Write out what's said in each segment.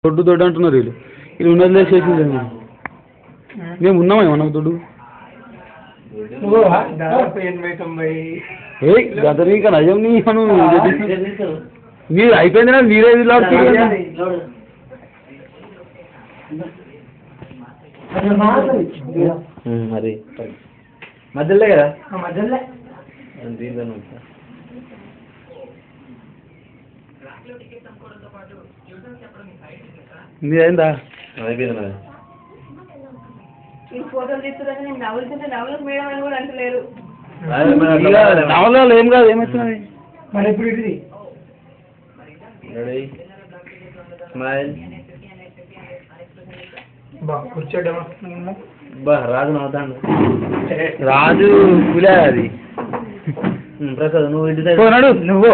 దొడ్డు దొడ్డు అంటున్నారు వీళ్ళు వీళ్ళు ఉన్నది చేసింది మేము ఉన్నామా ఏమన్నా దొడ్డు ఏ గదరి ఇంకా నయం నీ అను మీరు అయిపోయింది నా మీరే మరి మధ్యలో కదా మధ్యలో మీరైందా అయిపోయింది ఫోటోలు తీస్తున్నారు నేను నవ్వులుతుంటే నవ్వులకు మేడం అని కూడా అంటలేరు నవలలో ఏం కాదు ఏమవుతున్నది మరి ఇప్పుడు ఇది స్మైల్ కూర్చోడమా రాజు నవ్వుతాడు రాజు పులే అది ప్రసాద్ నువ్వు ఇంటి సైడ్ పోనాడు నువ్వు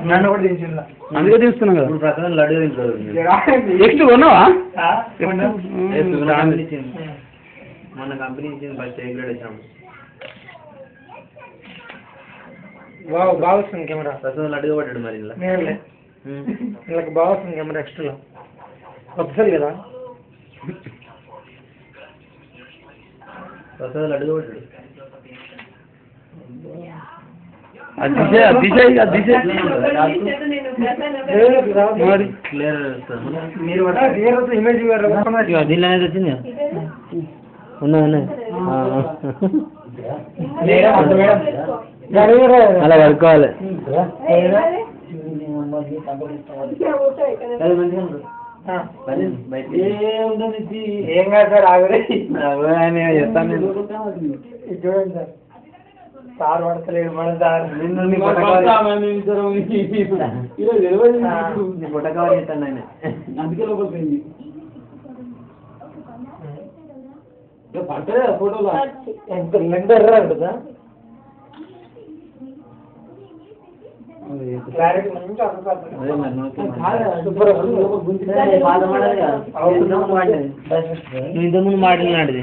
నన్ను కూడా దించిందా అందుకే తీస్తున్నాం కదా ఇప్పుడు ప్రసాద్ లడ్డు తింటాడు నెక్స్ట్ కొన్నావా మన కంపెనీ ఇచ్చింది ఫస్ట్ ఏ గ్రేడ్ ఇచ్చాము బాగా బాగా వస్తుంది కెమెరా ప్రసాద్ లడ్డుగా పట్టాడు మరి ఇలా నేనులే వీళ్ళకి బాగా వస్తుంది కెమెరా ఎక్స్ట్రా కొత్తసారి కదా ప్రసాద్ లడ్డుగా పట్టాడు మరి క్లియర్ మీరు ఇమేజ్ దీనిలో అనేది వచ్చింది ఉన్నాయి అలా పడుకోవాలి ఏం కాదు సార్ ఆగరే చెప్తాను చూడండి సార్ సార్ పడతలేడు మన సార్ నీ పుట్టకావాలి చెప్తాను ఆయన అందుకే లోపలికి పట్టలే ఫోటోలో ఎంత లెండ్ ఎర్ర కదా క్లారిటీ మంచి నువ్వు ఇంతకుముందు మాట్లాడినాడు